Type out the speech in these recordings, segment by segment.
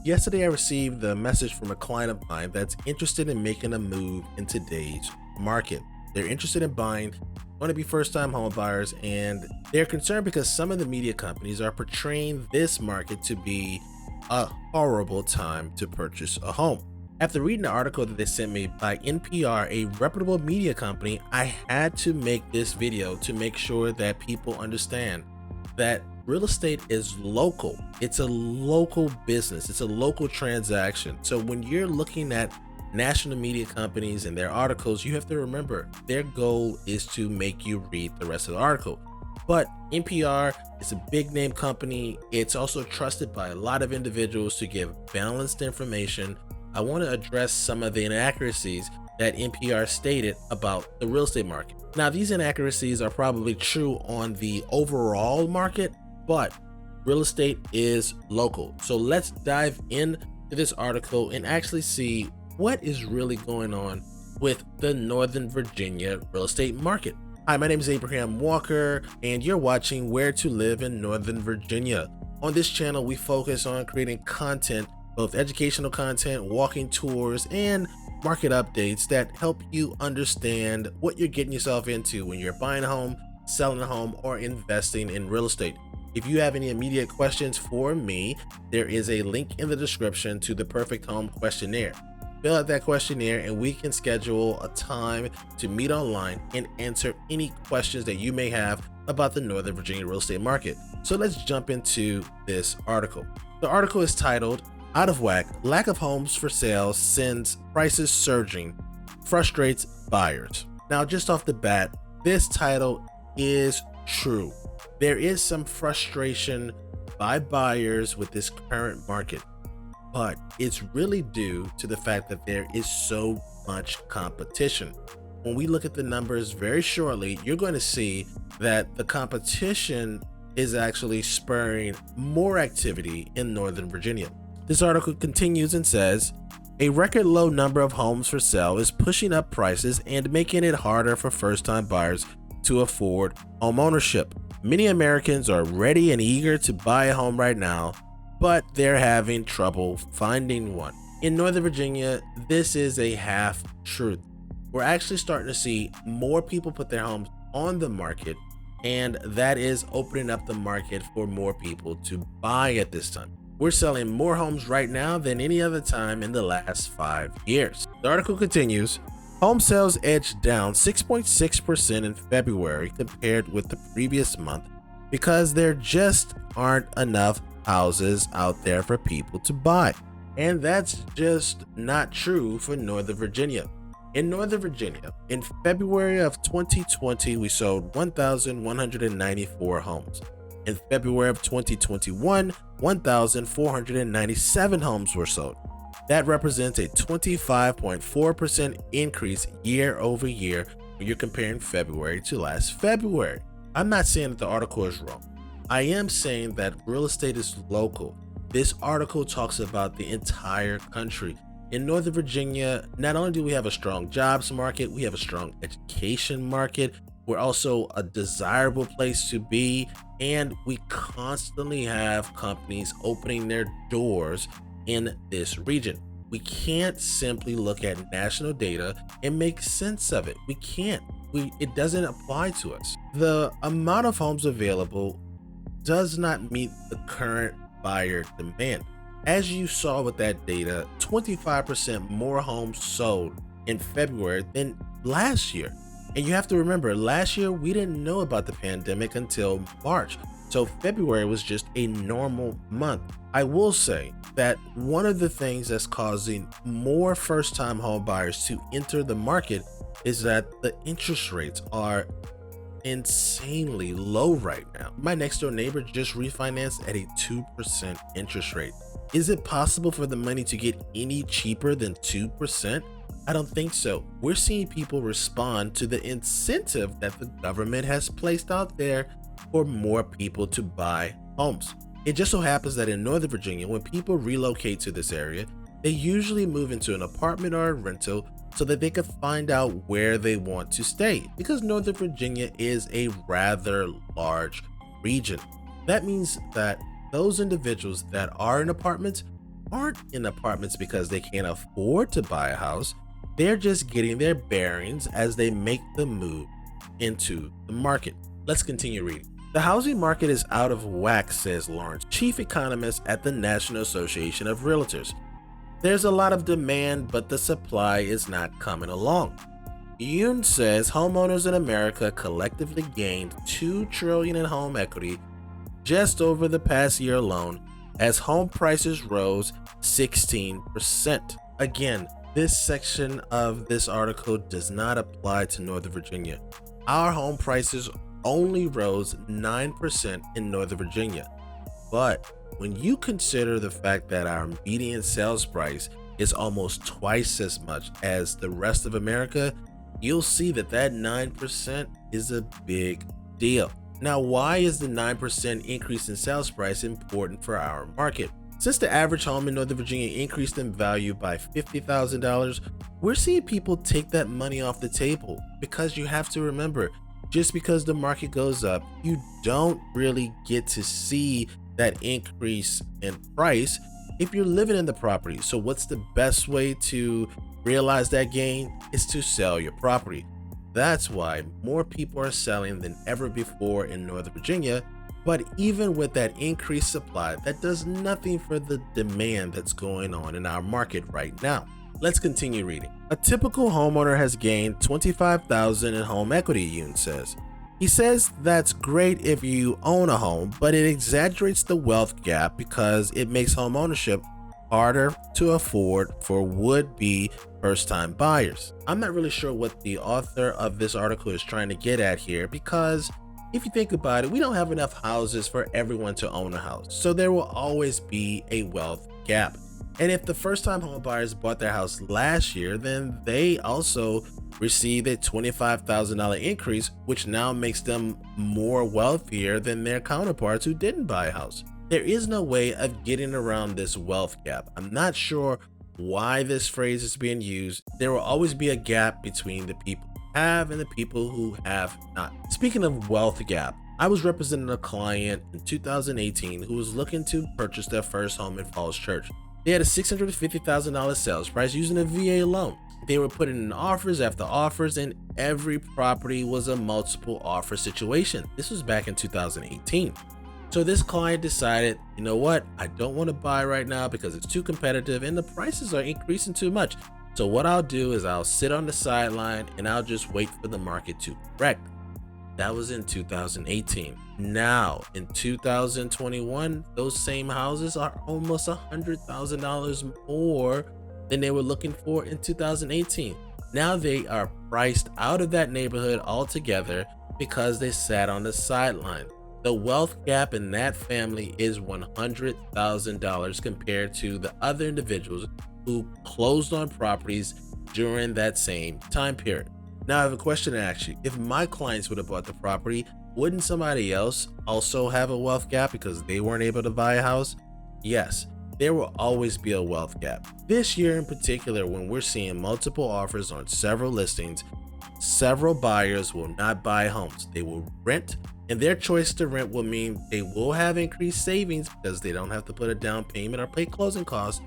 Yesterday, I received a message from a client of mine that's interested in making a move in today's market. They're interested in buying, want to be first-time home buyers, and they're concerned because some of the media companies are portraying this market to be a horrible time to purchase a home. After reading the article that they sent me by NPR, a reputable media company, I had to make this video to make sure that people understand that real estate is local. It's a local business. It's a local transaction. So when you're looking at national media companies and their articles, you have to remember their goal is to make you read the rest of the article. But NPR is a big name company. It's also trusted by a lot of individuals to give balanced information. I want to address some of the inaccuracies that NPR stated about the real estate market. Now, these inaccuracies are probably true on the overall market, but real estate is local. So let's dive into this article and actually see what is really going on with the Northern Virginia real estate market. Hi, my name is Abraham Walker, and you're watching Where to Live in Northern Virginia. On this channel, we focus on creating content, both educational content, walking tours, and market updates that help you understand what you're getting yourself into when you're buying a home, selling a home, or investing in real estate. If you have any immediate questions for me, there is a link in the description to the Perfect Home questionnaire. Fill out that questionnaire and we can schedule a time to meet online and answer any questions that you may have about the Northern Virginia real estate market. So let's jump into this article. The article is titled, "Out of Whack, Lack of Homes for Sale Sends Prices Surging, Frustrates Buyers." Now, just off the bat, this title is true. There is some frustration by buyers with this current market, but it's really due to the fact that there is so much competition. When we look at the numbers very shortly, you're going to see that the competition is actually spurring more activity in Northern Virginia. This article continues and says, "A record low number of homes for sale is pushing up prices and making it harder for first-time buyers to afford home ownership. Many Americans are ready and eager to buy a home right now, but they're having trouble finding one." In Northern Virginia, this is a half truth. We're actually starting to see more people put their homes on the market, and that is opening up the market for more people to buy at this time. We're selling more homes right now than any other time in the last 5 years. The article continues, "Home sales edged down 6.6% in February compared with the previous month because there just aren't enough houses out there for people to buy." And that's just not true for Northern Virginia. In Northern Virginia, in February of 2020, we sold 1,194 homes. In February of 2021, 1,497 homes were sold. That represents a 25.4% increase year over year when you're comparing February to last February. I'm not saying that the article is wrong. I am saying that real estate is local. This article talks about the entire country. In Northern Virginia, not only do we have a strong jobs market, we have a strong education market. We're also a desirable place to be, and we constantly have companies opening their doors in this region. We can't simply look at national data and make sense of it. We can't. It doesn't apply to us. The amount of homes available does not meet the current buyer demand. As you saw with that data, 25% more homes sold in February than last year. And you have to remember, last year we didn't know about the pandemic until March. So February was just a normal month. I will say that one of the things that's causing more first-time home buyers to enter the market is that the interest rates are insanely low right now. My next door neighbor just refinanced at a 2% interest rate. Is it possible for the money to get any cheaper than 2%? I don't think so. We're seeing people respond to the incentive that the government has placed out there for more people to buy homes. It just so happens that in Northern Virginia, when people relocate to this area, they usually move into an apartment or a rental so that they can find out where they want to stay, because Northern Virginia is a rather large region. That means that those individuals that are in apartments aren't in apartments because they can't afford to buy a house. They're just getting their bearings as they make the move into the market. Let's continue reading. The housing market is out of whack, says Lawrence, chief economist at the National Association of Realtors. There's a lot of demand, but the supply is not coming along. Yoon says homeowners in America collectively gained $2 trillion in home equity just over the past year alone as home prices rose 16%. Again, this section of this article does not apply to Northern Virginia. Our home prices only rose 9% in Northern Virginia. But when you consider the fact that our median sales price is almost twice as much as the rest of America, you'll see that 9% is a big deal. Now, why is the 9% increase in sales price important for our market? Since the average home in Northern Virginia increased in value by $50,000, we're seeing people take that money off the table, because you have to remember, just because the market goes up, you don't really get to see that increase in price if you're living in the property. So what's the best way to realize that gain? Is to sell your property. That's why more people are selling than ever before in Northern Virginia. But even with that increased supply, that does nothing for the demand that's going on in our market right now. Let's continue reading. A typical homeowner has gained $25,000 in home equity, Yoon says. He says that's great if you own a home, but it exaggerates the wealth gap because it makes home ownership harder to afford for would-be first-time buyers. I'm not really sure what the author of this article is trying to get at here, because if you think about it, we don't have enough houses for everyone to own a house, so there will always be a wealth gap. And if the first-time home buyers bought their house last year, then they also received a $25,000 increase, which now makes them more wealthier than their counterparts who didn't buy a house. There is no way of getting around this wealth gap. I'm not sure why this phrase is being used. There will always be a gap between the people who have and the people who have not. Speaking of wealth gap, I was representing a client in 2018 who was looking to purchase their first home in Falls Church. They had a $650,000 sales price using a VA loan. They were putting in offers after offers, and every property was a multiple offer situation. This was back in 2018. So this client decided, you know what, I don't want to buy right now because it's too competitive and the prices are increasing too much. So what I'll do is I'll sit on the sideline and I'll just wait for the market to correct. That was in 2018. Now in 2021, those same houses are almost $100,000 more than they were looking for in 2018. Now they are priced out of that neighborhood altogether because they sat on the sideline. The wealth gap in that family is $100,000 compared to the other individuals who closed on properties during that same time period. Now I have a question to ask you. If my clients would have bought the property, wouldn't somebody else also have a wealth gap because they weren't able to buy a house? Yes, there will always be a wealth gap. This year in particular, when we're seeing multiple offers on several listings, several buyers will not buy homes. They will rent, and their choice to rent will mean they will have increased savings because they don't have to put a down payment or pay closing costs,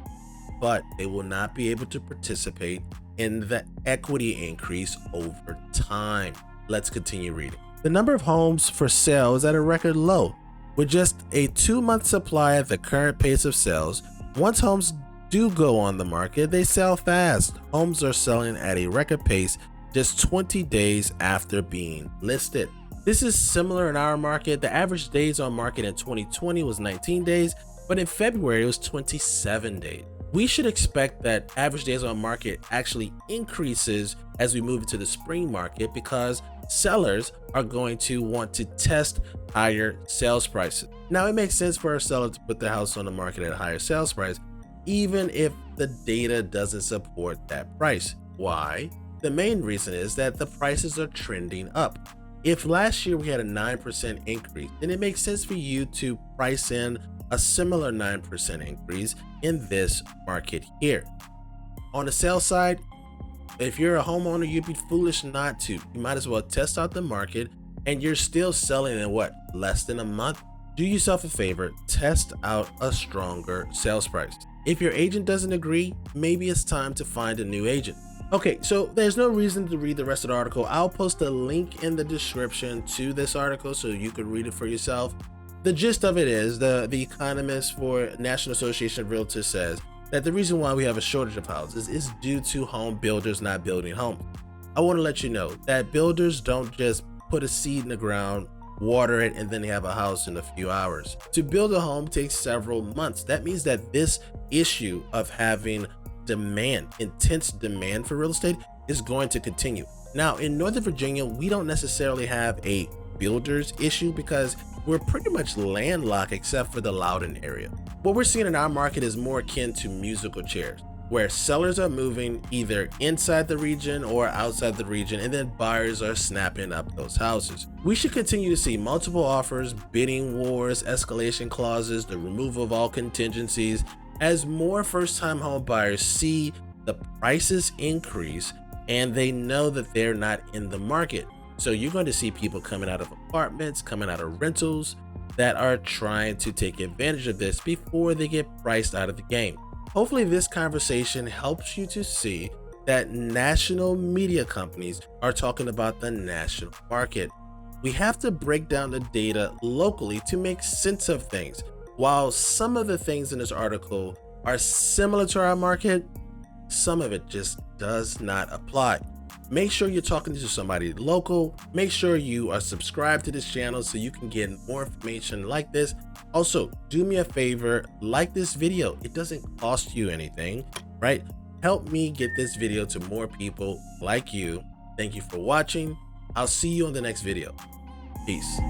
but they will not be able to participate in the equity increase over time. Let's continue reading. The number of homes for sale is at a record low. With just a 2-month supply at the current pace of sales, once homes do go on the market, they sell fast. Homes are selling at a record pace just 20 days after being listed. This is similar in our market. The average days on market in 2020 was 19 days, but in February it was 27 days. We should expect that average days on market actually increases as we move into the spring market because sellers are going to want to test higher sales prices. Now, it makes sense for a seller to put their house on the market at a higher sales price, even if the data doesn't support that price. Why? The main reason is that the prices are trending up. If last year we had a 9% increase, then it makes sense for you to price in a similar 9% increase in this market here. On the sales side, if you're a homeowner, you'd be foolish not to. You might as well test out the market, and you're still selling in less than a month? Do yourself a favor, test out a stronger sales price. If your agent doesn't agree, maybe it's time to find a new agent. Okay, so there's no reason to read the rest of the article. I'll post a link in the description to this article so you can read it for yourself. The gist of it is the economist for National Association of Realtors says that the reason why we have a shortage of houses is due to home builders not building homes. I want to let you know that builders don't just put a seed in the ground, water it, and then they have a house in a few hours. To build a home takes several months. That means that this issue of having intense demand for real estate is going to continue. Now, in Northern Virginia, we don't necessarily have a builders issue because we're pretty much landlocked except for the Loudoun area. What we're seeing in our market is more akin to musical chairs, where sellers are moving either inside the region or outside the region, and then buyers are snapping up those houses. We should continue to see multiple offers, bidding wars, escalation clauses, the removal of all contingencies, as more first-time home buyers see the prices increase and they know that they're not in the market. So you're going to see people coming out of apartments, coming out of rentals that are trying to take advantage of this before they get priced out of the game. Hopefully this conversation helps you to see that national media companies are talking about the national market. We have to break down the data locally to make sense of things. While some of the things in this article are similar to our market, some of it just does not apply. Make sure you're talking to somebody local. Make sure you are subscribed to this channel so you can get more information like this. Also, do me a favor, like this video. It doesn't cost you anything, right? Help me get this video to more people like you. Thank you for watching. I'll see you on the next video. Peace.